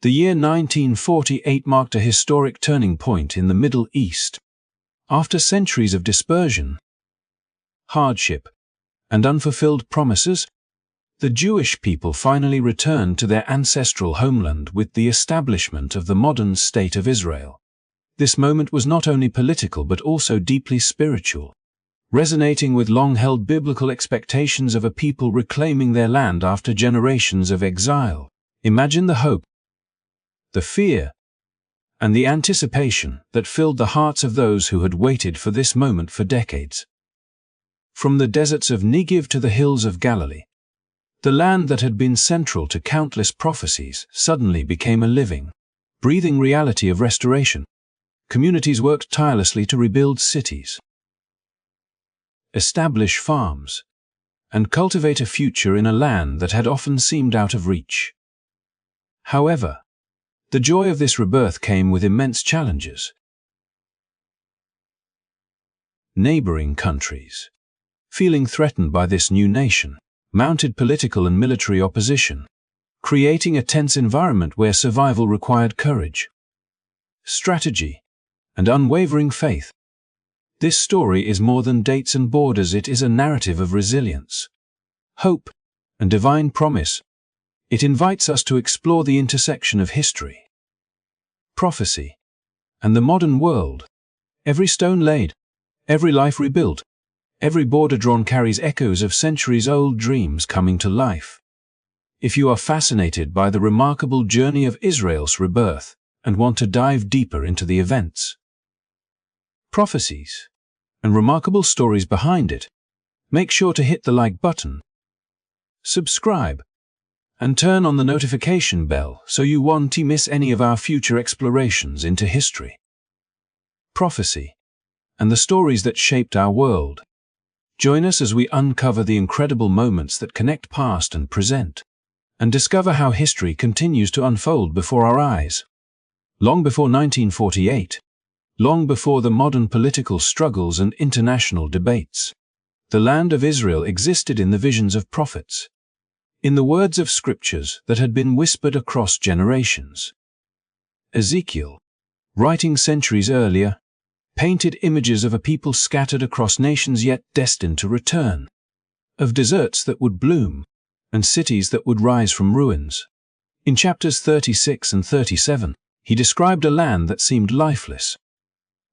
The year 1948 marked a historic turning point in the Middle East. After centuries of dispersion, hardship, and unfulfilled promises, the Jewish people finally returned to their ancestral homeland with the establishment of the modern State of Israel. This moment was not only political but also deeply spiritual, resonating with long-held biblical expectations of a people reclaiming their land after generations of exile. Imagine the hope, the fear, and the anticipation that filled the hearts of those who had waited for this moment for decades. From the deserts of Negev to the hills of Galilee, the land that had been central to countless prophecies suddenly became a living, breathing reality of restoration. Communities worked tirelessly to rebuild cities, establish farms, and cultivate a future in a land that had often seemed out of reach. However, the joy of this rebirth came with immense challenges. Neighboring countries, feeling threatened by this new nation, mounted political and military opposition, creating a tense environment where survival required courage, strategy, and unwavering faith. This story is more than dates and borders. It is a narrative of resilience, hope, and divine promise. It invites us to explore the intersection of history, prophecy, and the modern world. Every stone laid, every life rebuilt, every border drawn carries echoes of centuries-old dreams coming to life. If you are fascinated by the remarkable journey of Israel's rebirth and want to dive deeper into the events, prophecies, and remarkable stories behind it, make sure to hit the like button, subscribe, and turn on the notification bell so you won't miss any of our future explorations into history, prophecy, and the stories that shaped our world. Join us as we uncover the incredible moments that connect past and present, and discover how history continues to unfold before our eyes. Long before 1948, long before the modern political struggles and international debates, the land of Israel existed in the visions of prophets, in the words of scriptures that had been whispered across generations. Ezekiel, writing centuries earlier, painted images of a people scattered across nations yet destined to return, of deserts that would bloom, and cities that would rise from ruins. In chapters 36 and 37, he described a land that seemed lifeless,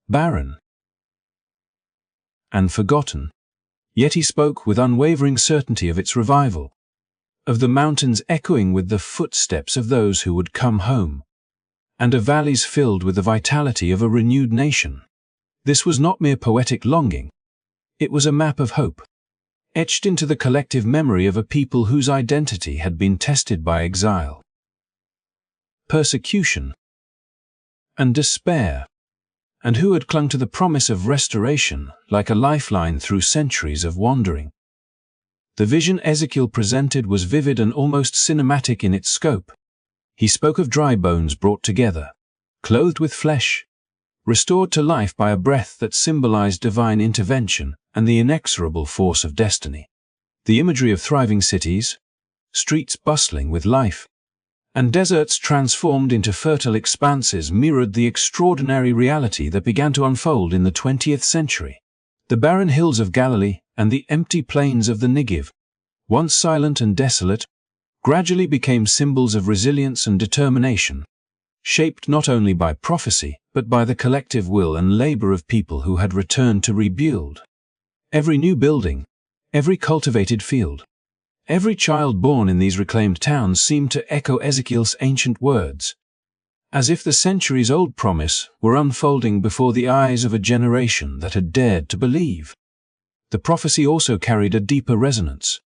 barren, and forgotten, yet he spoke with unwavering certainty of its revival, of the mountains echoing with the footsteps of those who would come home, and of valleys filled with the vitality of a renewed nation. This was not mere poetic longing. It was a map of hope, etched into the collective memory of a people whose identity had been tested by exile, persecution, and despair, and who had clung to the promise of restoration like a lifeline through centuries of wandering. The vision Ezekiel presented was vivid and almost cinematic in its scope. He spoke of dry bones brought together, clothed with flesh, restored to life by a breath that symbolized divine intervention and the inexorable force of destiny. The imagery of thriving cities, streets bustling with life, and deserts transformed into fertile expanses mirrored the extraordinary reality that began to unfold in the 20th century. The barren hills of Galilee and the empty plains of the Negev, once silent and desolate, gradually became symbols of resilience and determination, shaped not only by prophecy but by the collective will and labor of people who had returned to rebuild. Every new building, every cultivated field, every child born in these reclaimed towns seemed to echo Ezekiel's ancient words, as if the centuries-old promise were unfolding before the eyes of a generation that had dared to believe. The prophecy also carried a deeper resonance,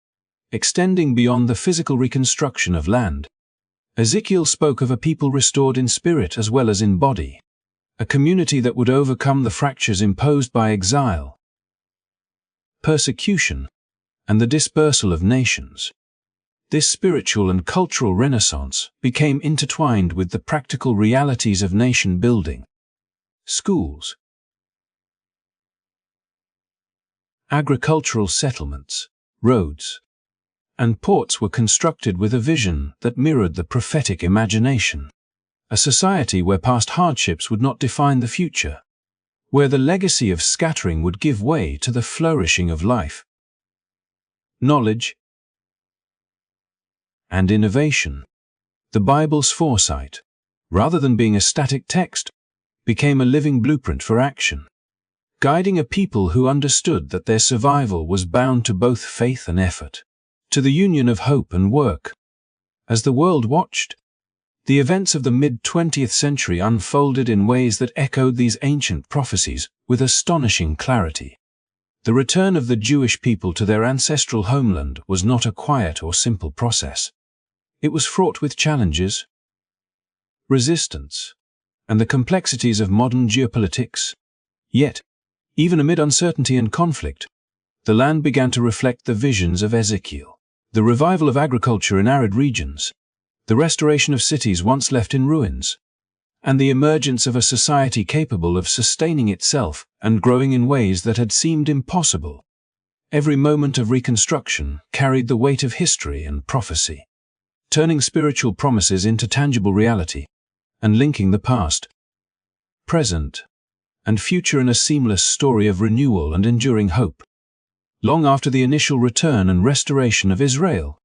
extending beyond the physical reconstruction of land. Ezekiel spoke of a people restored in spirit as well as in body, a community that would overcome the fractures imposed by exile, persecution, and the dispersal of nations. This spiritual and cultural renaissance became intertwined with the practical realities of nation building. Schools, agricultural settlements, roads, and ports were constructed with a vision that mirrored the prophetic imagination. a society where past hardships would not define the future, where the legacy of scattering would give way to the flourishing of life, knowledge, and innovation. The Bible's foresight, rather than being a static text, became a living blueprint for action, guiding a people who understood that their survival was bound to both faith and effort, to the union of hope and work. As the world watched, the events of the mid-20th century unfolded in ways that echoed these ancient prophecies with astonishing clarity. The return of the Jewish people to their ancestral homeland was not a quiet or simple process. It was fraught with challenges, resistance, and the complexities of modern geopolitics. Yet, even amid uncertainty and conflict, the land began to reflect the visions of Ezekiel. The revival of agriculture in arid regions, the restoration of cities once left in ruins, and the emergence of a society capable of sustaining itself and growing in ways that had seemed impossible. Every moment of reconstruction carried the weight of history and prophecy, turning spiritual promises into tangible reality, and linking the past, present, and future in a seamless story of renewal and enduring hope. Long after the initial return and restoration of Israel,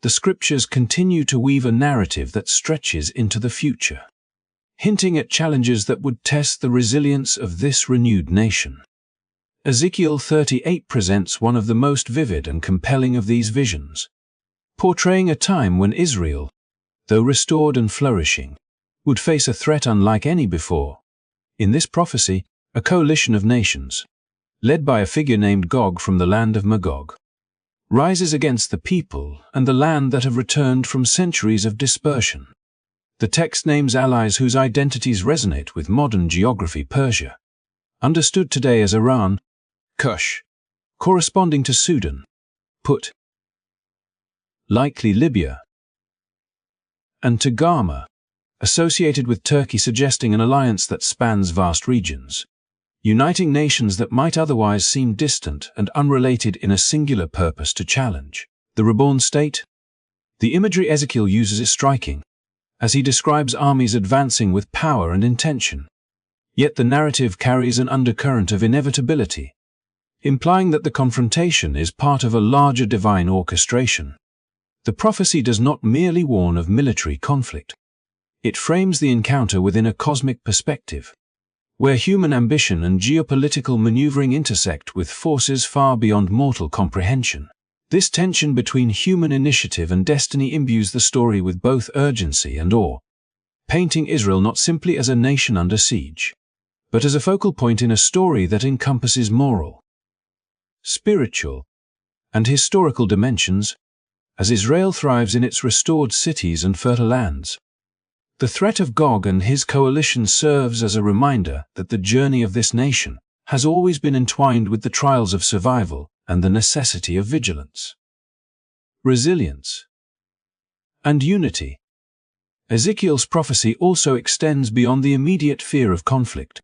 the scriptures continue to weave a narrative that stretches into the future, hinting at challenges that would test the resilience of this renewed nation. Ezekiel 38 presents one of the most vivid and compelling of these visions, portraying a time when Israel, though restored and flourishing, would face a threat unlike any before. In this prophecy, a coalition of nations, led by a figure named Gog from the land of Magog, rises against the people and the land that have returned from centuries of dispersion. The text names allies whose identities resonate with modern geography: Persia, understood today as Iran; Kush, corresponding to Sudan; Put, likely Libya; and Togarmah, associated with Turkey, suggesting an alliance that spans vast regions, uniting nations that might otherwise seem distant and unrelated in a singular purpose to challenge the reborn state. The imagery Ezekiel uses is striking, as he describes armies advancing with power and intention. Yet the narrative carries an undercurrent of inevitability, implying that the confrontation is part of a larger divine orchestration. The prophecy does not merely warn of military conflict. It frames the encounter within a cosmic perspective, where human ambition and geopolitical maneuvering intersect with forces far beyond mortal comprehension. This tension between human initiative and destiny imbues the story with both urgency and awe, painting Israel not simply as a nation under siege, but as a focal point in a story that encompasses moral, spiritual, and historical dimensions, as Israel thrives in its restored cities and fertile lands. The threat of Gog and his coalition serves as a reminder that the journey of this nation has always been entwined with the trials of survival and the necessity of vigilance, resilience, and unity. Ezekiel's prophecy also extends beyond the immediate fear of conflict,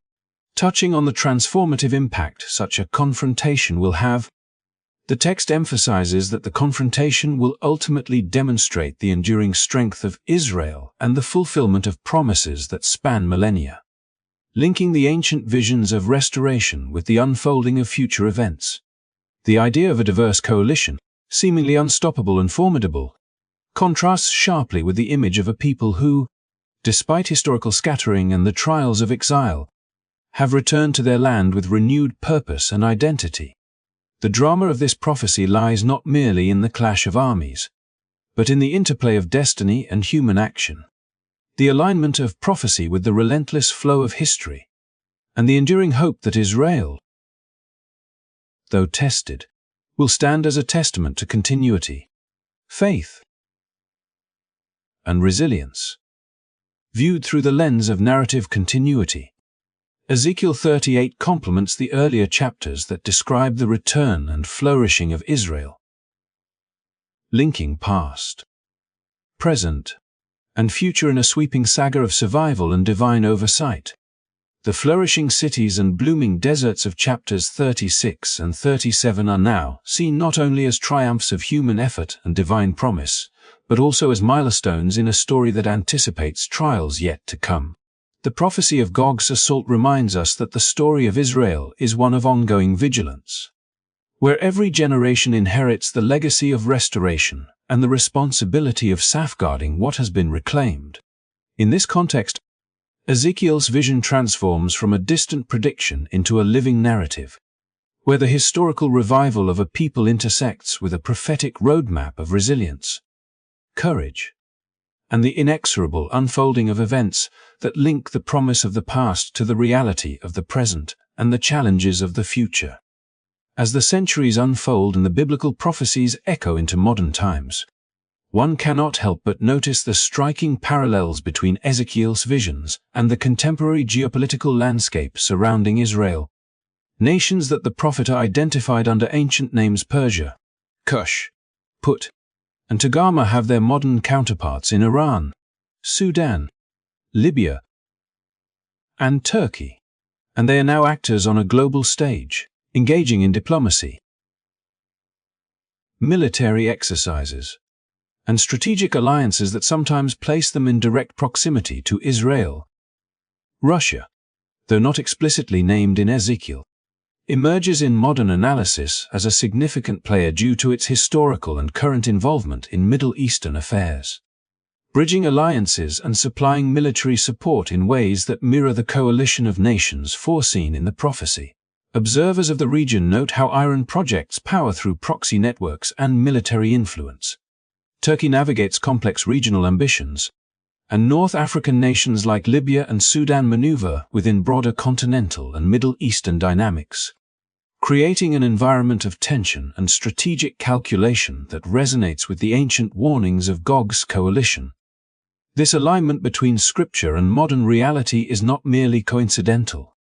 touching on the transformative impact such a confrontation will have. The text emphasizes that the confrontation will ultimately demonstrate the enduring strength of Israel and the fulfillment of promises that span millennia, linking the ancient visions of restoration with the unfolding of future events. The idea of a diverse coalition, seemingly unstoppable and formidable, contrasts sharply with the image of a people who, despite historical scattering and the trials of exile, have returned to their land with renewed purpose and identity. The drama of this prophecy lies not merely in the clash of armies, but in the interplay of destiny and human action, the alignment of prophecy with the relentless flow of history, and the enduring hope that Israel, though tested, will stand as a testament to continuity, faith, and resilience. Viewed through the lens of narrative continuity, Ezekiel 38 complements the earlier chapters that describe the return and flourishing of Israel, linking past, present, and future in a sweeping saga of survival and divine oversight. The flourishing cities and blooming deserts of chapters 36 and 37 are now seen not only as triumphs of human effort and divine promise, but also as milestones in a story that anticipates trials yet to come. The prophecy of Gog's assault reminds us that the story of Israel is one of ongoing vigilance, where every generation inherits the legacy of restoration and the responsibility of safeguarding what has been reclaimed. In this context, Ezekiel's vision transforms from a distant prediction into a living narrative, where the historical revival of a people intersects with a prophetic roadmap of resilience, courage, and the inexorable unfolding of events that link the promise of the past to the reality of the present and the challenges of the future. As the centuries unfold and the biblical prophecies echo into modern times, one cannot help but notice the striking parallels between Ezekiel's visions and the contemporary geopolitical landscape surrounding Israel. Nations that the prophet identified under ancient names Persia, Cush, Put, and Togarmah have their modern counterparts in Iran, Sudan, Libya, and Turkey, and they are now actors on a global stage, engaging in diplomacy, military exercises, and strategic alliances that sometimes place them in direct proximity to Israel. Russia, though not explicitly named in Ezekiel, emerges in modern analysis as a significant player due to its historical and current involvement in Middle Eastern affairs, bridging alliances and supplying military support in ways that mirror the coalition of nations foreseen in the prophecy. Observers of the region note how Iran projects power through proxy networks and military influence. Turkey navigates complex regional ambitions, and North African nations like Libya and Sudan maneuver within broader continental and Middle Eastern dynamics, creating an environment of tension and strategic calculation that resonates with the ancient warnings of Gog's coalition. This alignment between scripture and modern reality is not merely coincidental.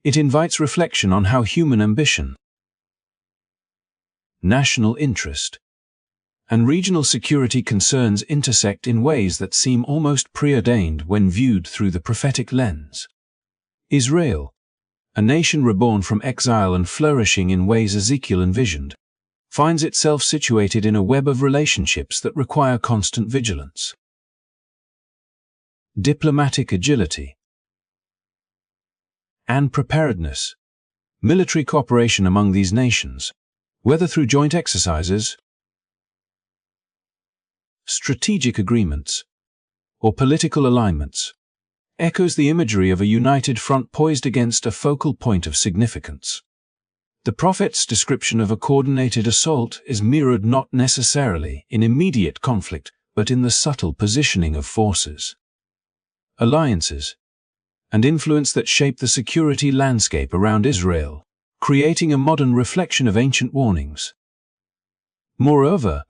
It invites reflection on how human ambition, national interest, and regional security concerns intersect in ways that seem almost preordained when viewed through the prophetic lens. Israel, a nation reborn from exile and flourishing in ways Ezekiel envisioned, finds itself situated in a web of relationships that require constant vigilance. Diplomatic agility and preparedness. Military cooperation among these nations, whether through joint exercises, strategic agreements, or political alignments, echoes the imagery of a united front poised against a focal point of significance. The prophet's description of a coordinated assault is mirrored not necessarily in immediate conflict, but in the subtle positioning of forces, alliances, and influence that shape the security landscape around Israel, creating a modern reflection of ancient warnings. Moreover,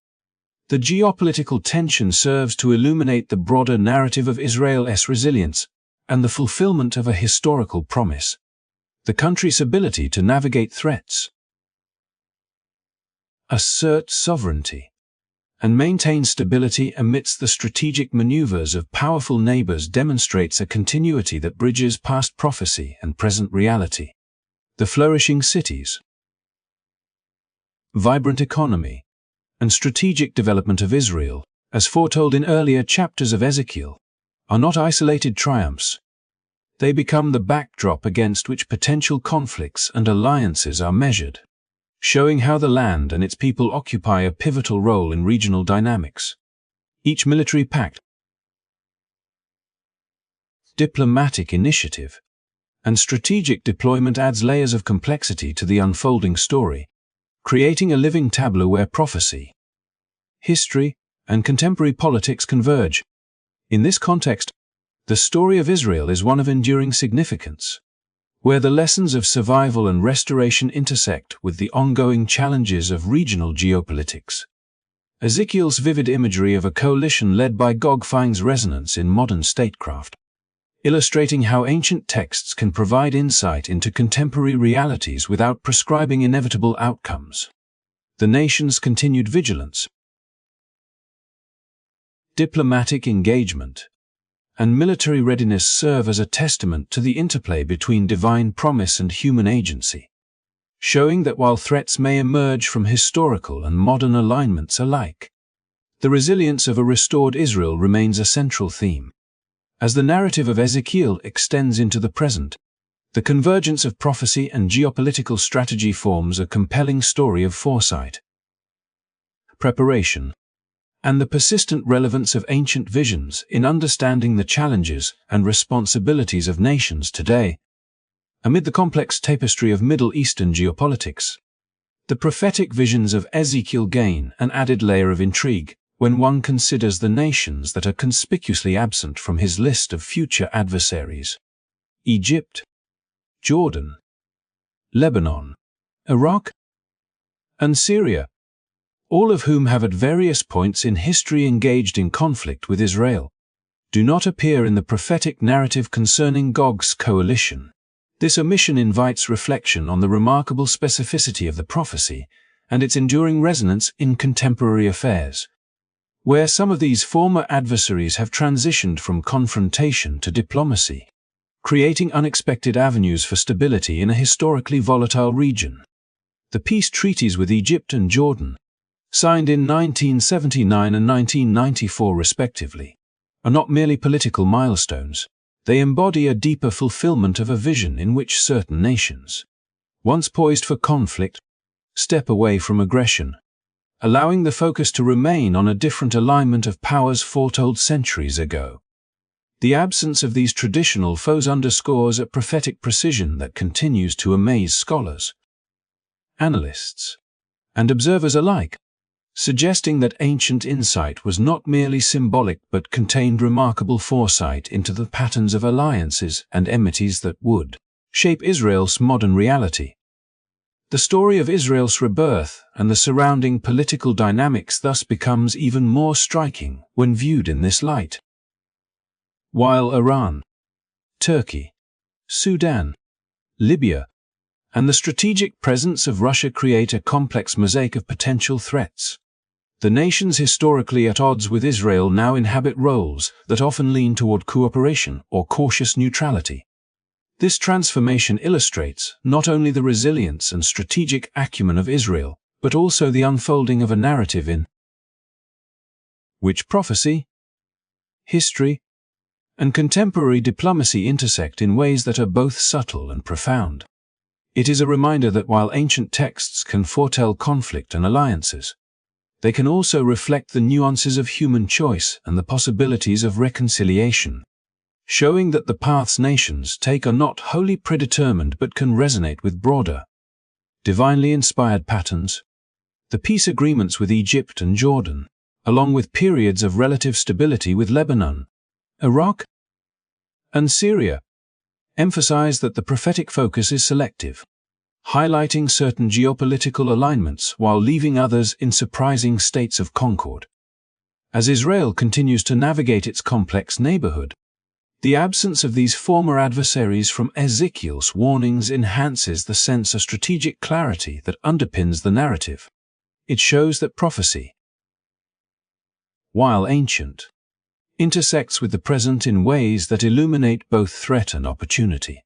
the geopolitical tension serves to illuminate the broader narrative of Israel's resilience and the fulfillment of a historical promise, the country's ability to navigate threats, assert sovereignty, and maintain stability amidst the strategic maneuvers of powerful neighbors demonstrates a continuity that bridges past prophecy and present reality. The flourishing cities, vibrant economy, and strategic development of Israel, as foretold in earlier chapters of Ezekiel, are not isolated triumphs. They become the backdrop against which potential conflicts and alliances are measured, showing how the land and its people occupy a pivotal role in regional dynamics. Each military pact, diplomatic initiative, and strategic deployment adds layers of complexity to the unfolding story, creating a living tableau where prophecy, history, and contemporary politics converge. In this context, the story of Israel is one of enduring significance, where the lessons of survival and restoration intersect with the ongoing challenges of regional geopolitics. Ezekiel's vivid imagery of a coalition led by Gog finds resonance in modern statecraft, illustrating how ancient texts can provide insight into contemporary realities without prescribing inevitable outcomes. The nation's continued vigilance, diplomatic engagement, and military readiness serve as a testament to the interplay between divine promise and human agency, showing that while threats may emerge from historical and modern alignments alike, The resilience of a restored Israel remains a central theme. As the narrative of Ezekiel extends into the present, the convergence of prophecy and geopolitical strategy forms a compelling story of foresight, preparation, and the persistent relevance of ancient visions in understanding the challenges and responsibilities of nations today. Amid the complex tapestry of Middle Eastern geopolitics, the prophetic visions of Ezekiel gain an added layer of intrigue when one considers the nations that are conspicuously absent from his list of future adversaries: Egypt, Jordan, Lebanon, Iraq, and Syria, all of whom have at various points in history engaged in conflict with Israel, do not appear in the prophetic narrative concerning Gog's coalition. This omission invites reflection on the remarkable specificity of the prophecy and its enduring resonance in contemporary affairs, where some of these former adversaries have transitioned from confrontation to diplomacy, creating unexpected avenues for stability in a historically volatile region. The peace treaties with Egypt and Jordan, signed in 1979 and 1994 respectively, are not merely political milestones. They embody a deeper fulfillment of a vision in which certain nations, once poised for conflict, step away from aggression, allowing the focus to remain on a different alignment of powers foretold centuries ago. The absence of these traditional foes underscores a prophetic precision that continues to amaze scholars, analysts, and observers alike, suggesting that ancient insight was not merely symbolic but contained remarkable foresight into the patterns of alliances and enmities that would shape Israel's modern reality. The story of Israel's rebirth and the surrounding political dynamics thus becomes even more striking when viewed in this light. While Iran, Turkey, Sudan, Libya, and the strategic presence of Russia create a complex mosaic of potential threats, the nations historically at odds with Israel now inhabit roles that often lean toward cooperation or cautious neutrality. This transformation illustrates not only the resilience and strategic acumen of Israel, but also the unfolding of a narrative in which prophecy, history, and contemporary diplomacy intersect in ways that are both subtle and profound. It is a reminder that while ancient texts can foretell conflict and alliances, they can also reflect the nuances of human choice and the possibilities of reconciliation, showing that the paths nations take are not wholly predetermined but can resonate with broader, divinely inspired patterns. The peace agreements with Egypt and Jordan, along with periods of relative stability with Lebanon, Iraq, and Syria, emphasize that the prophetic focus is selective, highlighting certain geopolitical alignments while leaving others in surprising states of concord. As Israel continues to navigate its complex neighborhood, the absence of these former adversaries from Ezekiel's warnings enhances the sense of strategic clarity that underpins the narrative. It shows that prophecy, while ancient, intersects with the present in ways that illuminate both threat and opportunity,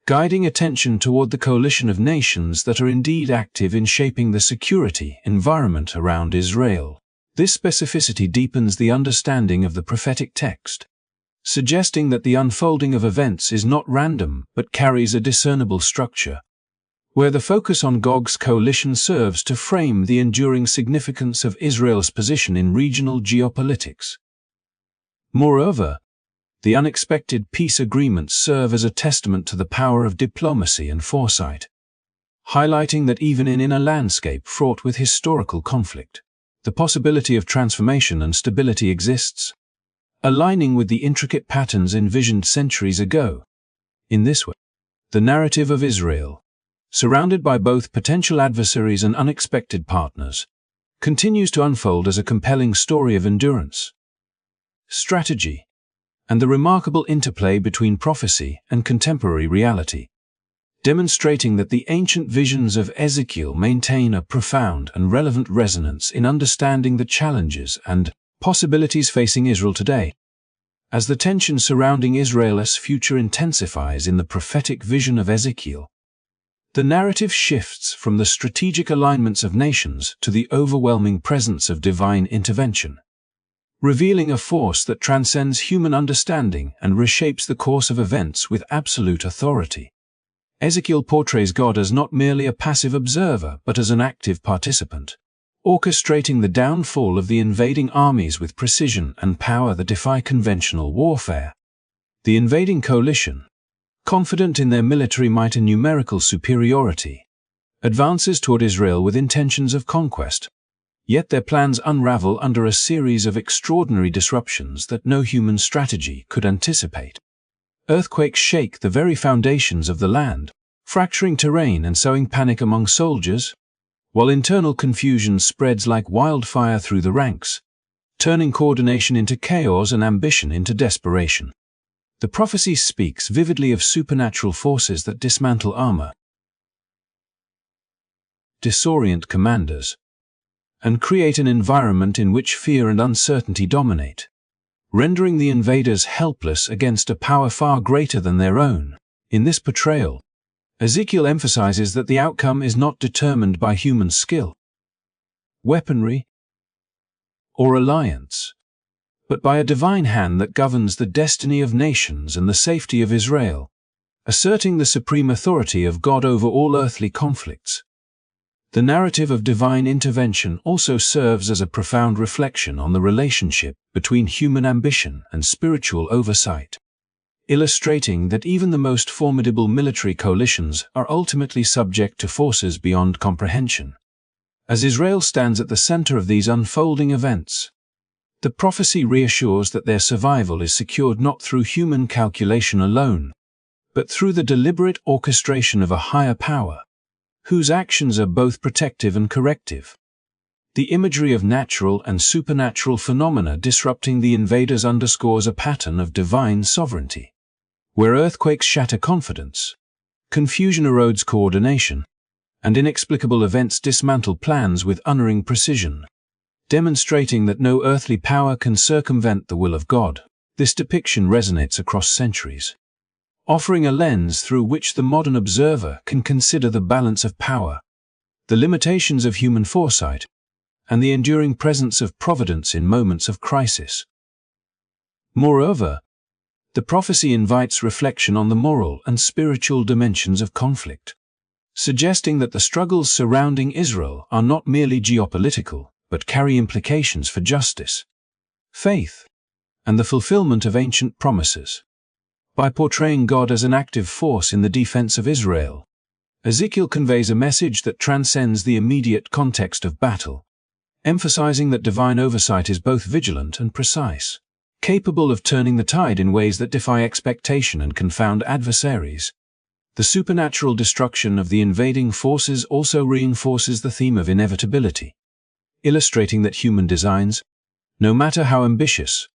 guiding attention toward the coalition of nations that are indeed active in shaping the security environment around Israel. This specificity deepens the understanding of the prophetic text, suggesting that the unfolding of events is not random but carries a discernible structure, where the focus on Gog's coalition serves to frame the enduring significance of Israel's position in regional geopolitics. Moreover, the unexpected peace agreements serve as a testament to the power of diplomacy and foresight, highlighting that even in a landscape fraught with historical conflict, the possibility of transformation and stability exists, aligning with the intricate patterns envisioned centuries ago. In this way, the narrative of Israel, surrounded by both potential adversaries and unexpected partners, continues to unfold as a compelling story of endurance, strategy, and the remarkable interplay between prophecy and contemporary reality, demonstrating that the ancient visions of Ezekiel maintain a profound and relevant resonance in understanding the challenges and possibilities facing Israel today. As the tension surrounding Israel's future intensifies in the prophetic vision of Ezekiel, The narrative shifts from the strategic alignments of nations to the overwhelming presence of divine intervention, revealing a force that transcends human understanding and reshapes the course of events with absolute authority. Ezekiel portrays God as not merely a passive observer but as an active participant, orchestrating the downfall of the invading armies with precision and power that defy conventional warfare. The invading coalition, confident in their military might and numerical superiority, advances toward Israel with intentions of conquest. Yet their plans unravel under a series of extraordinary disruptions that no human strategy could anticipate. Earthquakes shake the very foundations of the land, fracturing terrain and sowing panic among soldiers, while internal confusion spreads like wildfire through the ranks, turning coordination into chaos and ambition into desperation. The prophecy speaks vividly of supernatural forces that dismantle armor, disorient commanders, and create an environment in which fear and uncertainty dominate, rendering the invaders helpless against a power far greater than their own. In this portrayal, Ezekiel emphasizes that the outcome is not determined by human skill, weaponry, or alliance, but by a divine hand that governs the destiny of nations and the safety of Israel, asserting the supreme authority of God over all earthly conflicts. The narrative of divine intervention also serves as a profound reflection on the relationship between human ambition and spiritual oversight, illustrating that even the most formidable military coalitions are ultimately subject to forces beyond comprehension. As Israel stands at the center of these unfolding events, the prophecy reassures that their survival is secured not through human calculation alone, but through the deliberate orchestration of a higher power, whose actions are both protective and corrective. The imagery of natural and supernatural phenomena disrupting the invaders underscores a pattern of divine sovereignty, where earthquakes shatter confidence, confusion erodes coordination, and inexplicable events dismantle plans with unerring precision, demonstrating that no earthly power can circumvent the will of God. This depiction resonates across centuries, offering a lens through which the modern observer can consider the balance of power, the limitations of human foresight, and the enduring presence of providence in moments of crisis. Moreover, the prophecy invites reflection on the moral and spiritual dimensions of conflict, suggesting that the struggles surrounding Israel are not merely geopolitical, but carry implications for justice, faith, and the fulfillment of ancient promises. By portraying God as an active force in the defense of Israel, Ezekiel conveys a message that transcends the immediate context of battle, emphasizing that divine oversight is both vigilant and precise, capable of turning the tide in ways that defy expectation and confound adversaries. The supernatural destruction of the invading forces also reinforces the theme of inevitability, illustrating that human designs, no matter how ambitious,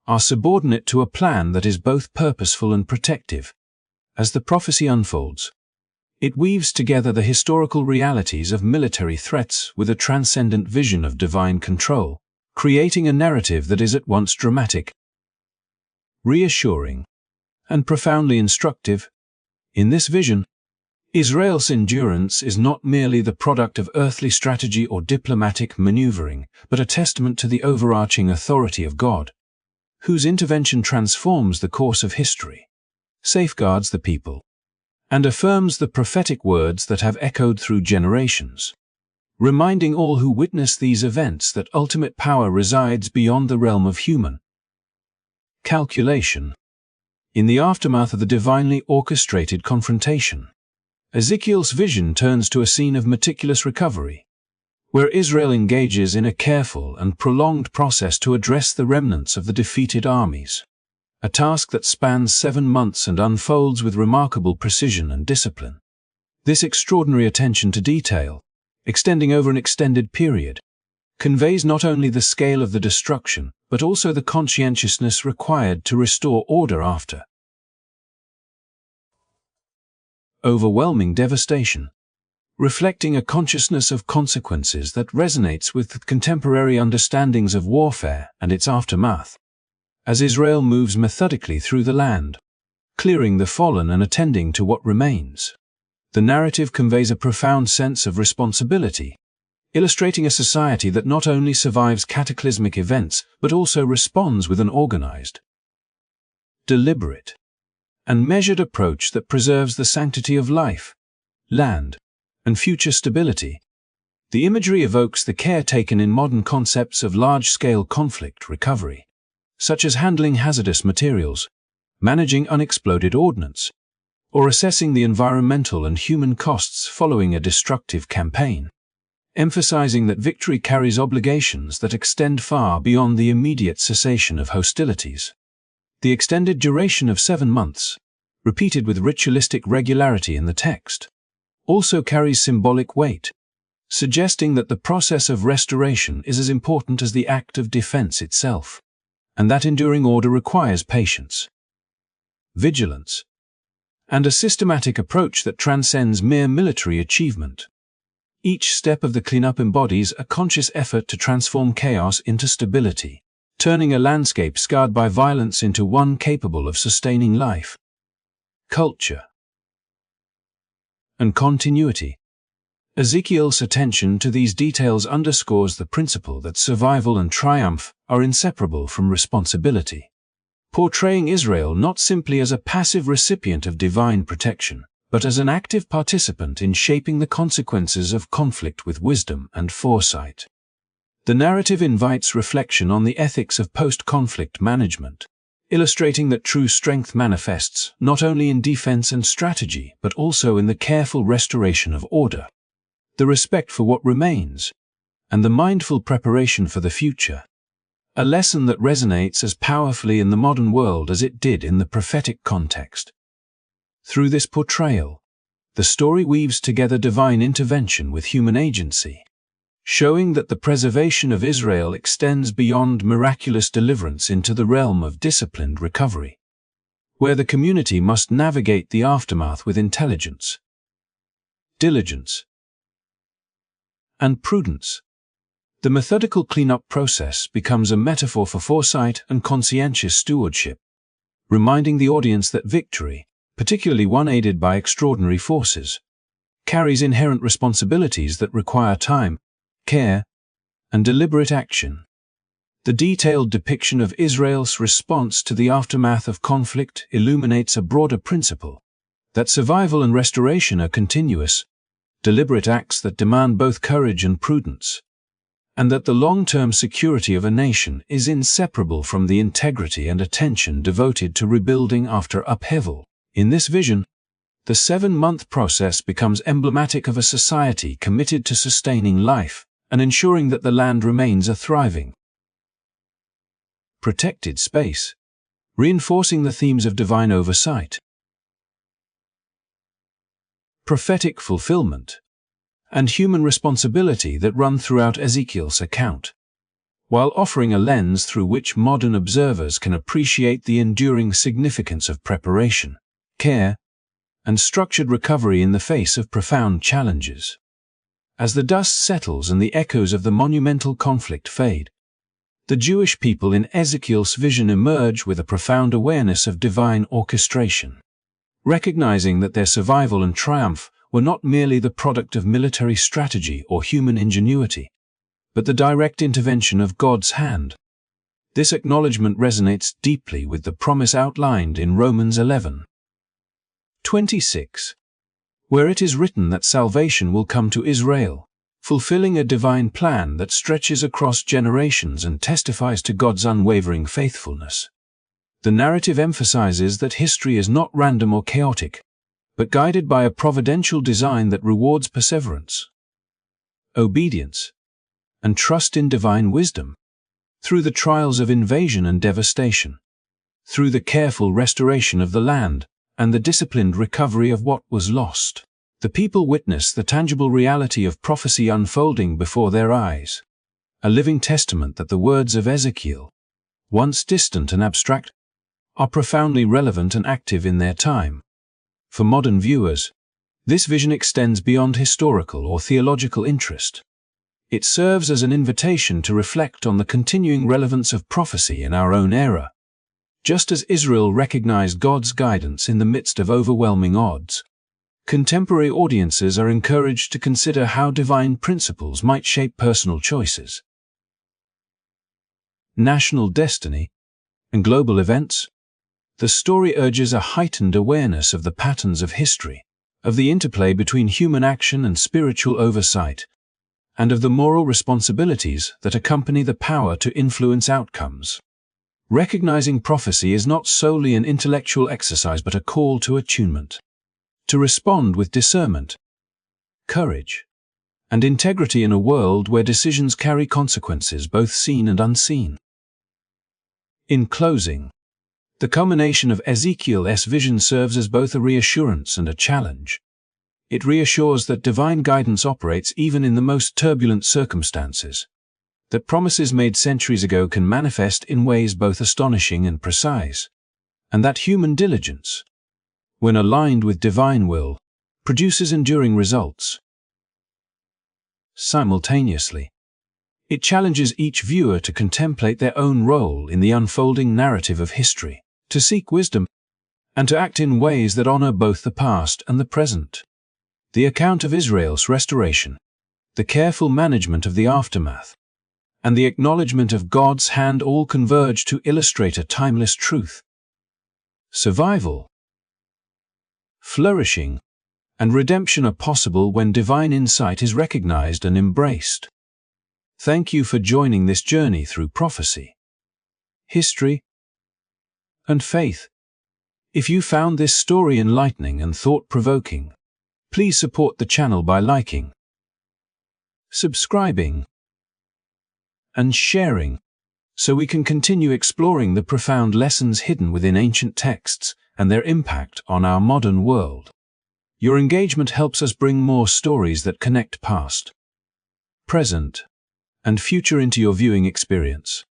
are subordinate to a plan that is both purposeful and protective. As the prophecy unfolds, it weaves together the historical realities of military threats with a transcendent vision of divine control, creating a narrative that is at once dramatic, reassuring, and profoundly instructive. In this vision, Israel's endurance is not merely the product of earthly strategy or diplomatic maneuvering, but a testament to the overarching authority of God, whose intervention transforms the course of history, safeguards the people, and affirms the prophetic words that have echoed through generations, reminding all who witness these events that ultimate power resides beyond the realm of human calculation. In the aftermath of the divinely orchestrated confrontation, Ezekiel's vision turns to a scene of meticulous recovery, where Israel engages in a careful and prolonged process to address the remnants of the defeated armies, a task that spans 7 months and unfolds with remarkable precision and discipline. This extraordinary attention to detail, extending over an extended period, conveys not only the scale of the destruction, but also the conscientiousness required to restore order after overwhelming devastation, reflecting a consciousness of consequences that resonates with contemporary understandings of warfare and its aftermath. As Israel moves methodically through the land, clearing the fallen and attending to what remains, The narrative conveys a profound sense of responsibility, illustrating a society that not only survives cataclysmic events but also responds with an organized, deliberate, and measured approach that preserves the sanctity of life, land, and future stability. The imagery evokes the care taken in modern concepts of large-scale conflict recovery, such as handling hazardous materials, managing unexploded ordnance, or assessing the environmental and human costs following a destructive campaign, emphasizing that victory carries obligations that extend far beyond the immediate cessation of hostilities. The extended duration of 7 months, repeated with ritualistic regularity in the text, also carries symbolic weight, suggesting that the process of restoration is as important as the act of defense itself, and that enduring order requires patience, vigilance, and a systematic approach that transcends mere military achievement. Each step of the cleanup embodies a conscious effort to transform chaos into stability, turning a landscape scarred by violence into one capable of sustaining life, culture, and continuity. Ezekiel's attention to these details underscores the principle that survival and triumph are inseparable from responsibility, portraying Israel not simply as a passive recipient of divine protection, but as an active participant in shaping the consequences of conflict with wisdom and foresight. The narrative invites reflection on the ethics of post-conflict management, illustrating that true strength manifests not only in defense and strategy but also in the careful restoration of order, the respect for what remains, and the mindful preparation for the future. A lesson that resonates as powerfully in the modern world as it did in the prophetic context. Through this portrayal, the story weaves together divine intervention with human agency, showing that the preservation of Israel extends beyond miraculous deliverance into the realm of disciplined recovery, where the community must navigate the aftermath with intelligence, diligence, and prudence. The methodical cleanup process becomes a metaphor for foresight and conscientious stewardship, reminding the audience that victory, particularly one aided by extraordinary forces, carries inherent responsibilities that require time, care, and deliberate action. The detailed depiction of Israel's response to the aftermath of conflict illuminates a broader principle, that survival and restoration are continuous, deliberate acts that demand both courage and prudence, and that the long-term security of a nation is inseparable from the integrity and attention devoted to rebuilding after upheaval. In this vision, the 7-month process becomes emblematic of a society committed to sustaining life and ensuring that the land remains a thriving, protected space, reinforcing the themes of divine oversight, prophetic fulfillment, and human responsibility that run throughout Ezekiel's account, while offering a lens through which modern observers can appreciate the enduring significance of preparation, care, and structured recovery in the face of profound challenges. As the dust settles and the echoes of the monumental conflict fade, the Jewish people in Ezekiel's vision emerge with a profound awareness of divine orchestration, recognizing that their survival and triumph were not merely the product of military strategy or human ingenuity, but the direct intervention of God's hand. This acknowledgement resonates deeply with the promise outlined in Romans 11:26, where it is written that salvation will come to Israel, fulfilling a divine plan that stretches across generations and testifies to God's unwavering faithfulness. The narrative emphasizes that history is not random or chaotic, but guided by a providential design that rewards perseverance, obedience, and trust in divine wisdom. Through the trials of invasion and devastation, through the careful restoration of the land, and the disciplined recovery of what was lost, the people witness the tangible reality of prophecy unfolding before their eyes, a living testament that the words of Ezekiel, once distant and abstract, are profoundly relevant and active in their time. For modern viewers, this vision extends beyond historical or theological interest. It serves as an invitation to reflect on the continuing relevance of prophecy in our own era. Just as Israel recognized God's guidance in the midst of overwhelming odds, Contemporary audiences are encouraged to consider how divine principles might shape personal choices. National destiny and global events. The story urges a heightened awareness of the patterns of history, of the interplay between human action and spiritual oversight, and of the moral responsibilities that accompany the power to influence outcomes. Recognizing prophecy is not solely an intellectual exercise but a call to attunement, to respond with discernment, courage, and integrity in a world where decisions carry consequences both seen and unseen. In closing, the culmination of Ezekiel's vision serves as both a reassurance and a challenge. It reassures that divine guidance operates even in the most turbulent circumstances, that promises made centuries ago can manifest in ways both astonishing and precise, and that human diligence, when aligned with divine will, produces enduring results. Simultaneously, it challenges each viewer to contemplate their own role in the unfolding narrative of history, to seek wisdom, and to act in ways that honor both the past and the present. The account of Israel's restoration, the careful management of the aftermath, and the acknowledgement of God's hand all converge to illustrate a timeless truth. Survival, flourishing, and redemption are possible when divine insight is recognized and embraced. Thank you for joining this journey through prophecy, history, and faith. If you found this story enlightening and thought-provoking, please support the channel by liking, subscribing, and sharing, so we can continue exploring the profound lessons hidden within ancient texts and their impact on our modern world. Your engagement helps us bring more stories that connect past, present, and future into your viewing experience.